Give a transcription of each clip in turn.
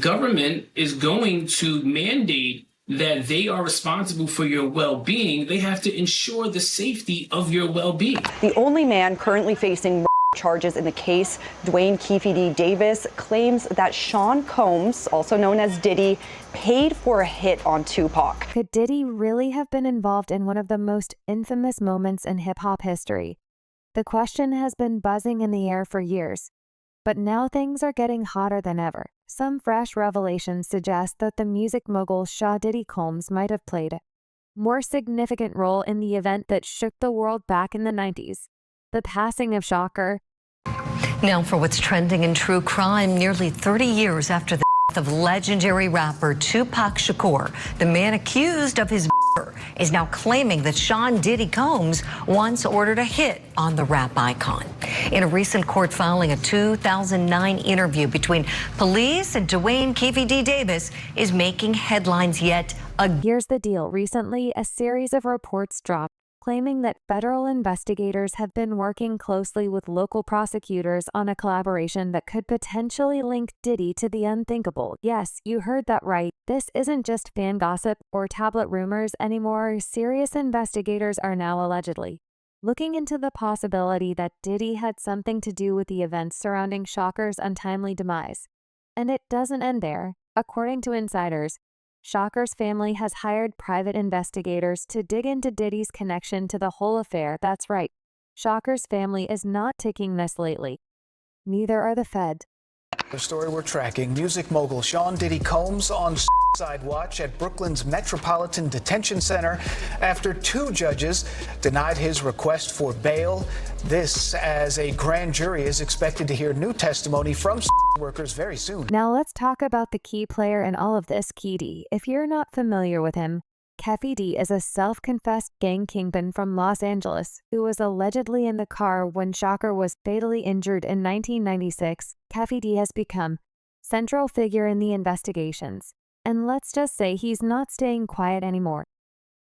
government is going to mandate that they are responsible for your well-being, they have to ensure the safety of your well-being. The only man currently facing charges in the case, Dwayne Keefe Davis, claims that Sean Combs, also known as Diddy, paid for a hit on Tupac. Could Diddy really have been involved in one of the most infamous moments in hip-hop history? The question has been buzzing in the air for years. But now things are getting hotter than ever. Some fresh revelations suggest that the music mogul Diddy Combs might have played a more significant role in the event that shook the world back in the 90s, the passing of Shakur. Now for what's trending in true crime, nearly 30 years after the death of legendary rapper Tupac Shakur, the man accused of his is now claiming that Sean Diddy Combs once ordered a hit on the rap icon. In a recent court filing, a 2009 interview between police and Dwayne Keefe Davis is making headlines yet again. Here's the deal. Recently, a series of reports dropped claiming that federal investigators have been working closely with local prosecutors on a collaboration that could potentially link Diddy to the unthinkable. Yes, you heard that right. This isn't just fan gossip or tablet rumors anymore. Serious investigators are now allegedly looking into the possibility that Diddy had something to do with the events surrounding Shakur's untimely demise. And it doesn't end there. According to insiders, Shakur's family has hired private investigators to dig into Diddy's connection to the whole affair. That's right. Shakur's family is not taking this lightly. Neither are the Fed. The story we're tracking, music mogul Sean Diddy Combs on side watch at Brooklyn's Metropolitan Detention Center after two judges denied his request for bail. This as a grand jury is expected to hear new testimony from workers very soon. Now let's talk about the key player in all of this, Diddy. If you're not familiar with him, Diddy is a self-confessed gang kingpin from Los Angeles who was allegedly in the car when Shakur was fatally injured in 1996. Diddy has become central figure in the investigations. And let's just say he's not staying quiet anymore.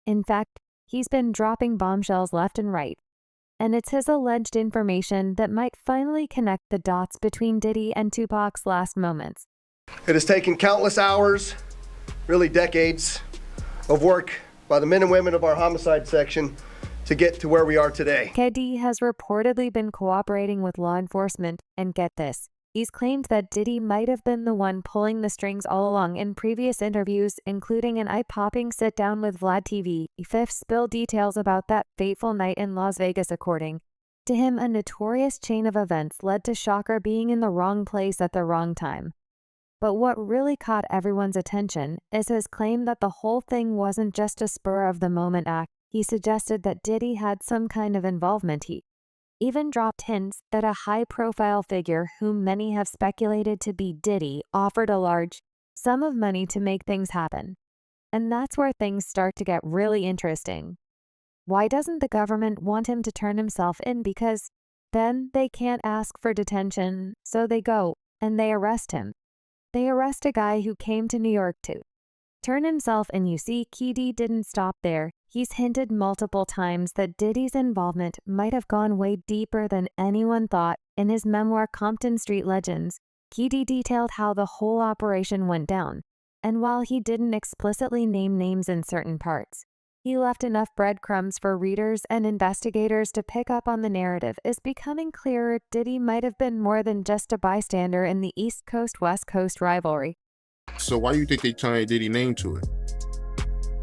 In fact, he's been dropping bombshells left and right. And it's his alleged information that might finally connect the dots between Diddy and Tupac's last moments. It has taken countless hours, really decades, of work by the men and women of our homicide section to get to where we are today. Diddy has reportedly been cooperating with law enforcement, and get this, he's claimed that Diddy might have been the one pulling the strings all along in previous interviews, including an eye-popping sit-down with Vlad TV. Fifth spilled details about that fateful night in Las Vegas. According to him, a notorious chain of events led to Shakur being in the wrong place at the wrong time. But what really caught everyone's attention is his claim that the whole thing wasn't just a spur-of-the-moment act. He suggested that Diddy had some kind of involvement. He even dropped hints that a high-profile figure whom many have speculated to be Diddy offered a large sum of money to make things happen. And that's where things start to get really interesting. Why doesn't the government want him to turn himself in? Because then they can't ask for detention, so they go and they arrest him. They arrest a guy who came to New York to turn himself in. You see, Diddy didn't stop there. He's hinted multiple times that Diddy's involvement might have gone way deeper than anyone thought. In his memoir Compton Street Legends, Diddy detailed how the whole operation went down. And while he didn't explicitly name names in certain parts, he left enough breadcrumbs for readers and investigators to pick up on the narrative. Is becoming clearer. Diddy might have been more than just a bystander in the East Coast-West Coast rivalry. So why do you think they tied Diddy name to it?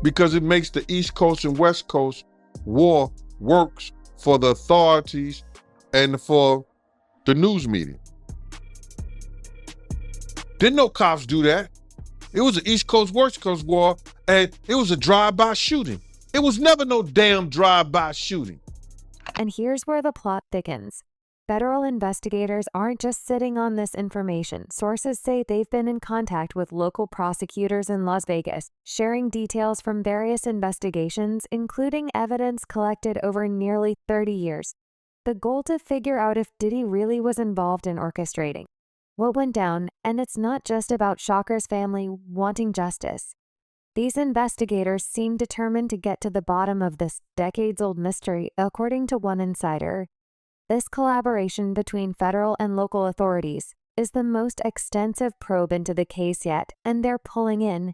Because it makes the East Coast and West Coast war works for the authorities and for the news media. Didn't no cops do that. It was an East Coast, West Coast war, and it was a drive-by shooting. It was never no damn drive-by shooting. And here's where the plot thickens. Federal investigators aren't just sitting on this information. Sources say they've been in contact with local prosecutors in Las Vegas, sharing details from various investigations, including evidence collected over nearly 30 years. The goal to figure out if Diddy really was involved in orchestrating what went down, and it's not just about Shakur's family wanting justice. These investigators seem determined to get to the bottom of this decades-old mystery. According to one insider, this collaboration between federal and local authorities is the most extensive probe into the case yet, and they're pulling in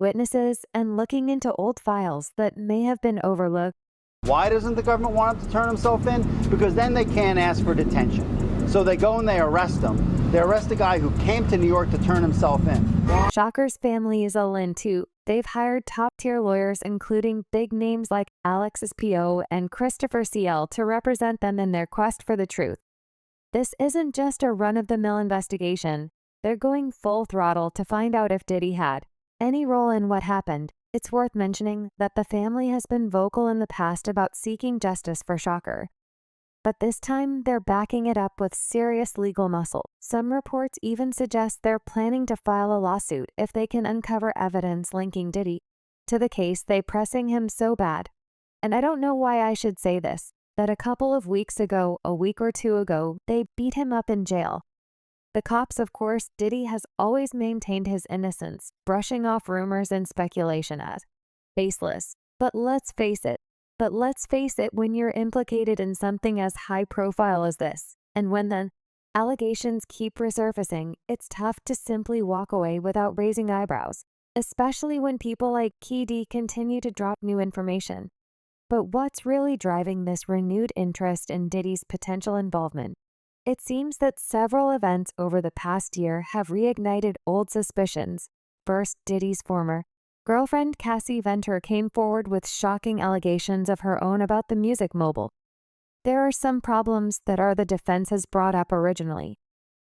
witnesses and looking into old files that may have been overlooked. Why doesn't the government want him to turn himself in? Because then they can't ask for detention. So they go and they arrest him. They arrest a guy who came to New York to turn himself in. Shakur's family is all in too. They've hired top-tier lawyers, including big names like Alexis P.O. and Christopher C.L. to represent them in their quest for the truth. This isn't just a run-of-the-mill investigation. They're going full throttle to find out if Diddy had any role in what happened. It's worth mentioning that the family has been vocal in the past about seeking justice for Shakur. But this time, they're backing it up with serious legal muscle. Some reports even suggest they're planning to file a lawsuit if they can uncover evidence linking Diddy to the case, they pressing him so bad. And I don't know why I should say this, that a couple of weeks ago, a week or two ago, they beat him up in jail. The cops, of course, Diddy has always maintained his innocence, brushing off rumors and speculation as baseless. But let's face it, when you're implicated in something as high profile as this, and when the allegations keep resurfacing, it's tough to simply walk away without raising eyebrows, especially when people like Key D continue to drop new information. But what's really driving this renewed interest in Diddy's potential involvement? It seems that several events over the past year have reignited old suspicions. First, Diddy's former girlfriend Cassie Venture came forward with shocking allegations of her own about the music mogul. There are some problems that the defense has brought up originally,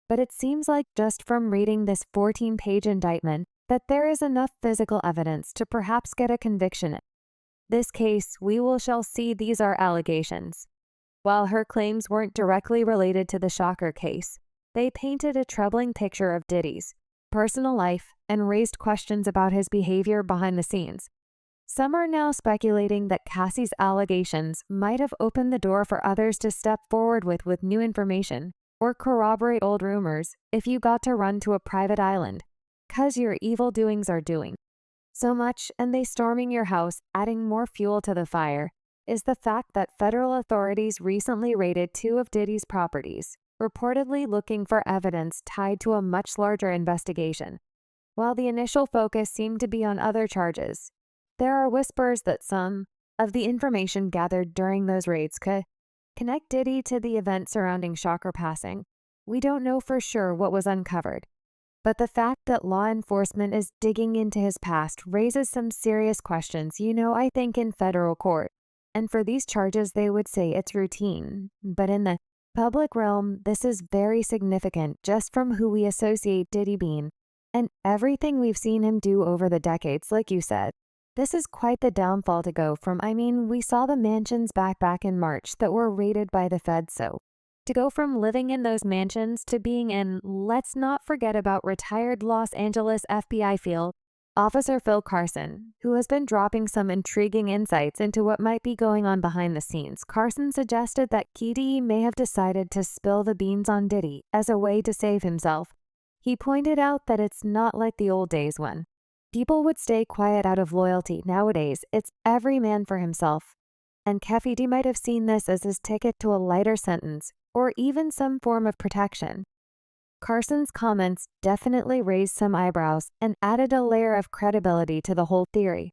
but it seems like just from reading this 14-page indictment that there is enough physical evidence to perhaps get a conviction. This case, shall see these are allegations. While her claims weren't directly related to the Shakur case, they painted a troubling picture of Diddy's personal life and raised questions about his behavior behind the scenes. Some are now speculating that Cassie's allegations might have opened the door for others to step forward with new information or corroborate old rumors if you got to run to a private island, 'cause your evil doings are doing so much, and they storming your house, adding more fuel to the fire, is the fact that federal authorities recently raided 2 of Diddy's properties, reportedly looking for evidence tied to a much larger investigation. While the initial focus seemed to be on other charges, there are whispers that some of the information gathered during those raids could connect Diddy to the event surrounding Shakur passing. We don't know for sure what was uncovered, but the fact that law enforcement is digging into his past raises some serious questions, I think in federal court. And for these charges, they would say it's routine. But in the public realm, this is very significant just from who we associate Diddy being and everything we've seen him do over the decades, like you said. This is quite the downfall to go from. We saw the mansions back in March that were raided by the feds, so to go from living in those mansions to being in, let's not forget about retired Los Angeles FBI field Officer Phil Carson, who has been dropping some intriguing insights into what might be going on behind the scenes. Carson suggested that Key D may have decided to spill the beans on Diddy as a way to save himself. He pointed out that it's not like the old days when people would stay quiet out of loyalty. Nowadays, it's every man for himself. And Keffi D might have seen this as his ticket to a lighter sentence or even some form of protection. Carson's comments definitely raised some eyebrows and added a layer of credibility to the whole theory.